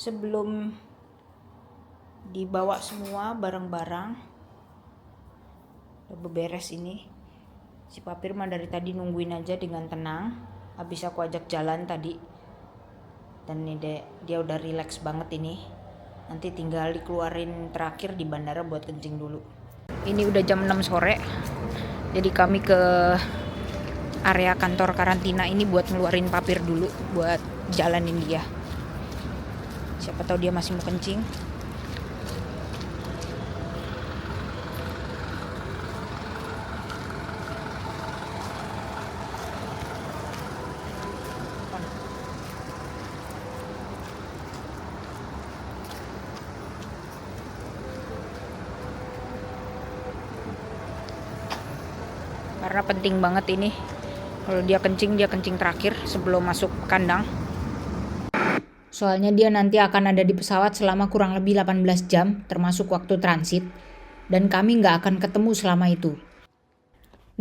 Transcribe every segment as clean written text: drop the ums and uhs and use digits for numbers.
sebelum dibawa semua barang-barang udah beberes ini. Si Papir mah dari tadi nungguin aja dengan tenang. Habis aku ajak jalan tadi, dan ini dia udah relax banget ini. Nanti tinggal dikeluarin terakhir di bandara buat kencing dulu. Ini udah jam 6 sore, jadi kami ke area kantor karantina ini buat ngeluarin Papir dulu buat jalanin dia. Siapa tahu dia masih mau kencing. Karena penting banget ini. Kalau dia kencing terakhir sebelum masuk kandang. Soalnya dia nanti akan ada di pesawat selama kurang lebih 18 jam, termasuk waktu transit. Dan kami nggak akan ketemu selama itu.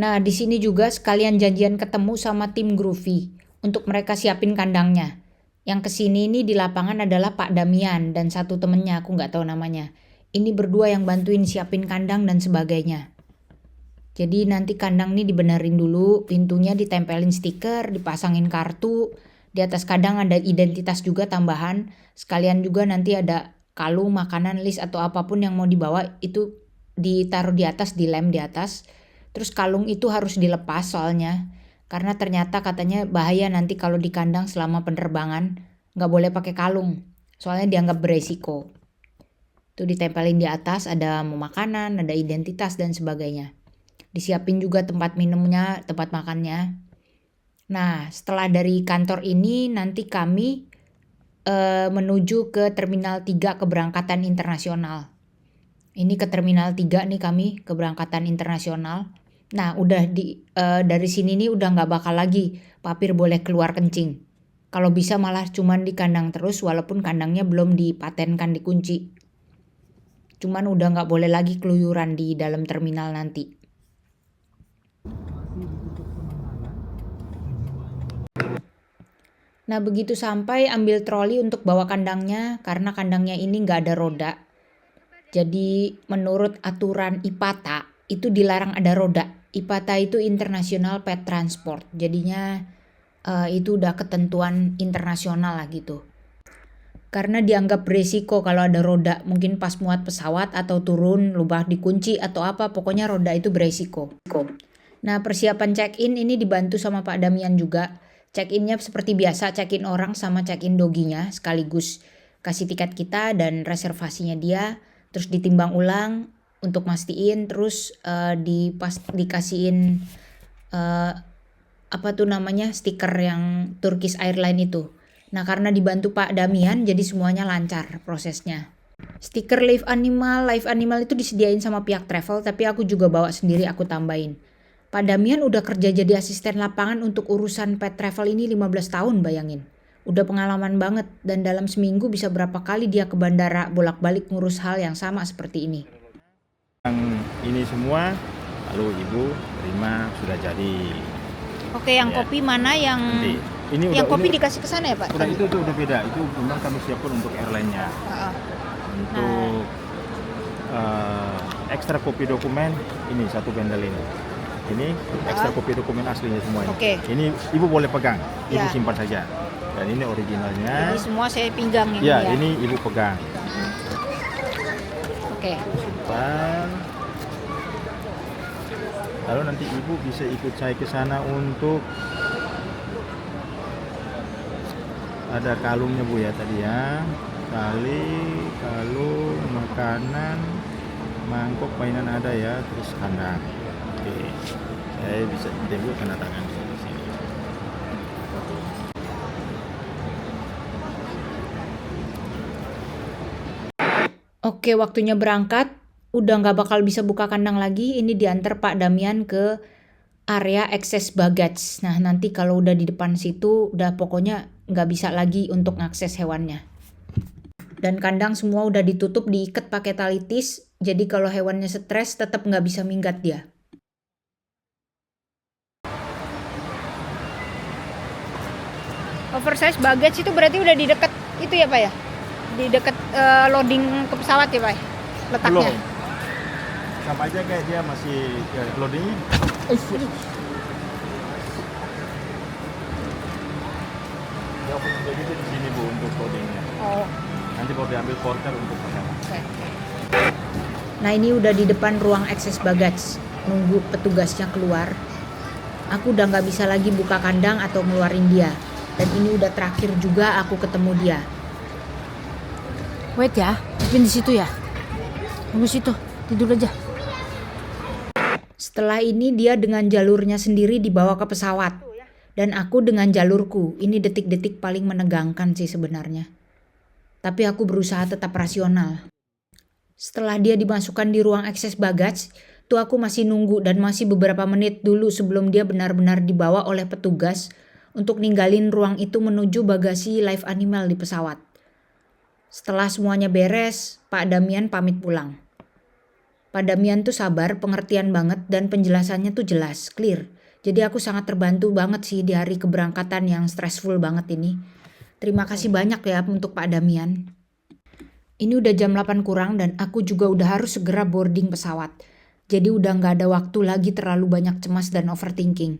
Nah, di sini juga sekalian janjian ketemu sama tim Groovy untuk mereka siapin kandangnya. Yang kesini ini di lapangan adalah Pak Damian dan satu temennya, aku nggak tahu namanya. Ini berdua yang bantuin siapin kandang dan sebagainya. Jadi nanti kandang ini dibenerin dulu, pintunya ditempelin stiker, dipasangin kartu. Di atas kandang ada identitas juga tambahan. Sekalian juga nanti ada kalung, makanan, list atau apapun yang mau dibawa itu ditaruh di atas, dilem di atas. Terus kalung itu harus dilepas soalnya. Karena ternyata katanya bahaya nanti kalau di kandang selama penerbangan. Nggak boleh pakai kalung, soalnya dianggap beresiko. Itu ditempelin di atas, ada makanan, ada identitas dan sebagainya. Disiapin juga tempat minumnya, tempat makannya. Nah, setelah dari kantor ini nanti kami menuju ke Terminal 3 keberangkatan internasional. Ini ke Terminal 3 nih kami, keberangkatan internasional. Nah, udah dari sini nih udah nggak bakal lagi Papir boleh keluar kencing. Kalau bisa malah cuman di kandang terus walaupun kandangnya belum dipatenkan dikunci. Cuman udah nggak boleh lagi keluyuran di dalam terminal nanti. Nah, begitu sampai ambil troli untuk bawa kandangnya karena kandangnya ini nggak ada roda. Jadi menurut aturan IPATA itu dilarang ada roda. IPATA itu International Pet Transport. Jadinya itu udah ketentuan internasional lah gitu. Karena dianggap beresiko kalau ada roda. Mungkin pas muat pesawat atau turun lubang dikunci atau apa. Pokoknya roda itu beresiko. Nah, persiapan check-in ini dibantu sama Pak Damian juga. Check-innya seperti biasa, check-in orang sama check-in doginya sekaligus kasih tiket kita dan reservasinya dia, terus ditimbang ulang untuk mastiin, terus dikasihin stiker yang Turkish Airline itu. Nah, karena dibantu Pak Damian jadi semuanya lancar prosesnya. Stiker live animal itu disediain sama pihak travel, tapi aku juga bawa sendiri, aku tambahin. Pak Damian udah kerja jadi asisten lapangan untuk urusan pet travel ini 15 tahun, bayangin. Udah pengalaman banget dan dalam seminggu bisa berapa kali dia ke bandara bolak-balik ngurus hal yang sama seperti ini. Yang ini semua lalu Ibu terima sudah jadi. Oke, yang ya. Kopi mana yang Nanti. Ini yang udah, kopi ini, dikasih ke sana ya, Pak? udah itu udah beda. Itu memang kami siapkan untuk airline-nya. Untuk ekstra kopi dokumen ini satu bendel ini. Ini ekstra kopi dokumen aslinya semuanya. Oke. Ini Ibu boleh pegang, Ibu Ya. simpan saja. Dan ini originalnya. Jadi semua saya pinggang ini Ya, ya. ini Ibu pegang. Oke. Simpan. Lalu nanti Ibu bisa ikut saya ke sana untuk ada kalungnya Bu ya tadi ya. Kalung, makanan, mangkok, mainan ada ya, terus kandang. Oke, saya bisa dulu tanda tangan di sini. Oke, waktunya berangkat. Udah nggak bakal bisa buka kandang lagi. Ini diantar Pak Damian ke area access baggage. Nah, nanti kalau udah di depan situ, udah pokoknya nggak bisa lagi untuk ngakses hewannya. Dan kandang semua udah ditutup, diikat pakai tali tis. Jadi kalau hewannya stres, tetap nggak bisa minggat dia. Oversize baggage itu berarti udah di dekat itu ya, Pak ya? Di dekat loading ke pesawat ya, Pak? Letaknya. Belum. Sama aja kayak dia masih loading. Dia punya begitu di sini Bu untuk loadingnya. Oh. Nanti baru diambil porter untuk pesawat. Okay. Nah ini udah di depan ruang access baggage, nunggu petugasnya keluar. Aku udah nggak bisa lagi buka kandang atau ngeluarin dia. Dan ini udah terakhir juga aku ketemu dia. Wait ya, Pin di situ ya. Tunggu situ, tidur aja. Setelah ini dia dengan jalurnya sendiri dibawa ke pesawat. Dan aku dengan jalurku. Ini detik-detik paling menegangkan sih sebenarnya. Tapi aku berusaha tetap rasional. Setelah dia dimasukkan di ruang access baggage, tuh aku masih nunggu dan masih beberapa menit dulu sebelum dia benar-benar dibawa oleh petugas untuk ninggalin ruang itu menuju bagasi live animal di pesawat. Setelah semuanya beres, Pak Damian pamit pulang. Pak Damian tuh sabar, pengertian banget dan penjelasannya tuh jelas, clear. Jadi aku sangat terbantu banget sih di hari keberangkatan yang stressful banget ini. Terima kasih banyak ya untuk Pak Damian. Ini udah jam 8 kurang dan aku juga udah harus segera boarding pesawat. Jadi udah gak ada waktu lagi terlalu banyak cemas dan overthinking.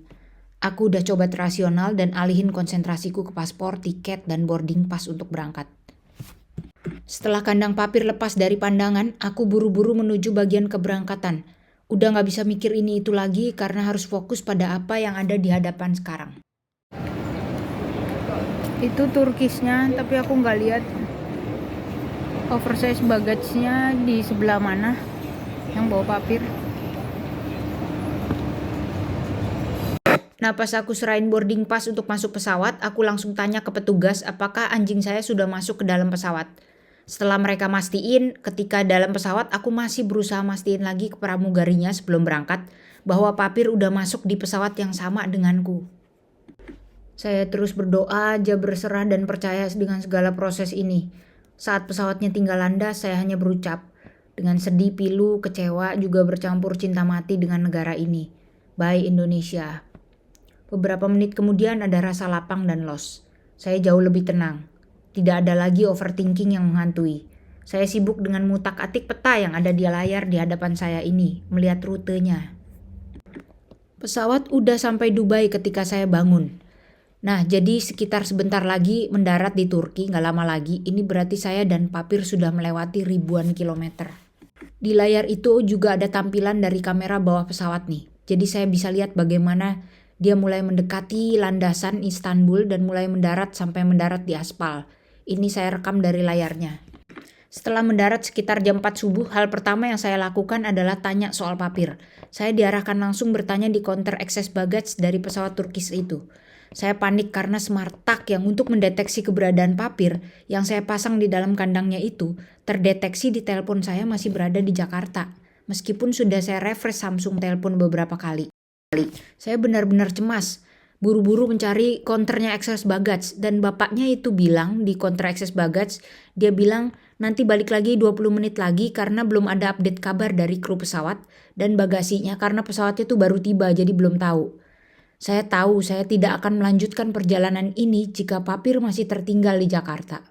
Aku udah coba rasional dan alihin konsentrasiku ke paspor, tiket, dan boarding pass untuk berangkat. Setelah kandang papir lepas dari pandangan, aku buru-buru menuju bagian keberangkatan. Udah gak bisa mikir ini itu lagi karena harus fokus pada apa yang ada di hadapan sekarang. Itu Turkishnya, tapi aku gak lihat oversize baggage-nya di sebelah mana yang bawa papir. Nah pas aku serahin boarding pass untuk masuk pesawat, aku langsung tanya ke petugas apakah anjing saya sudah masuk ke dalam pesawat. Setelah mereka mastiin, ketika dalam pesawat aku masih berusaha mastiin lagi ke pramugarinya sebelum berangkat bahwa papir udah masuk di pesawat yang sama denganku. Saya terus berdoa aja, berserah dan percaya dengan segala proses ini. Saat pesawatnya tinggal landas, saya hanya berucap. Dengan sedih, pilu, kecewa, juga bercampur cinta mati dengan negara ini. Bye Indonesia. Beberapa menit kemudian ada rasa lapang dan los. Saya jauh lebih tenang. Tidak ada lagi overthinking yang menghantui. Saya sibuk dengan ngutak-atik peta yang ada di layar di hadapan saya ini, melihat rutenya. Pesawat udah sampai Dubai ketika saya bangun. Nah, jadi sekitar sebentar lagi mendarat di Turki, gak lama lagi. Ini berarti saya dan papir sudah melewati ribuan kilometer. Di layar itu juga ada tampilan dari kamera bawah pesawat nih. Jadi saya bisa lihat bagaimana dia mulai mendekati landasan Istanbul dan mulai mendarat sampai mendarat di aspal. Ini saya rekam dari layarnya. Setelah mendarat sekitar jam 4 subuh, hal pertama yang saya lakukan adalah tanya soal papir. Saya diarahkan langsung bertanya di counter access baggage dari pesawat Turkish itu. Saya panik karena smart tag yang untuk mendeteksi keberadaan papir yang saya pasang di dalam kandangnya itu terdeteksi di telepon saya masih berada di Jakarta. Meskipun sudah saya refresh Samsung telepon beberapa kali. Saya benar-benar cemas. Buru-buru mencari counternya access baggage dan bapaknya itu bilang di counter access baggage, dia bilang nanti balik lagi 20 menit lagi karena belum ada update kabar dari kru pesawat dan bagasinya karena pesawatnya itu baru tiba jadi belum tahu. Saya tahu saya tidak akan melanjutkan perjalanan ini jika papir masih tertinggal di Jakarta.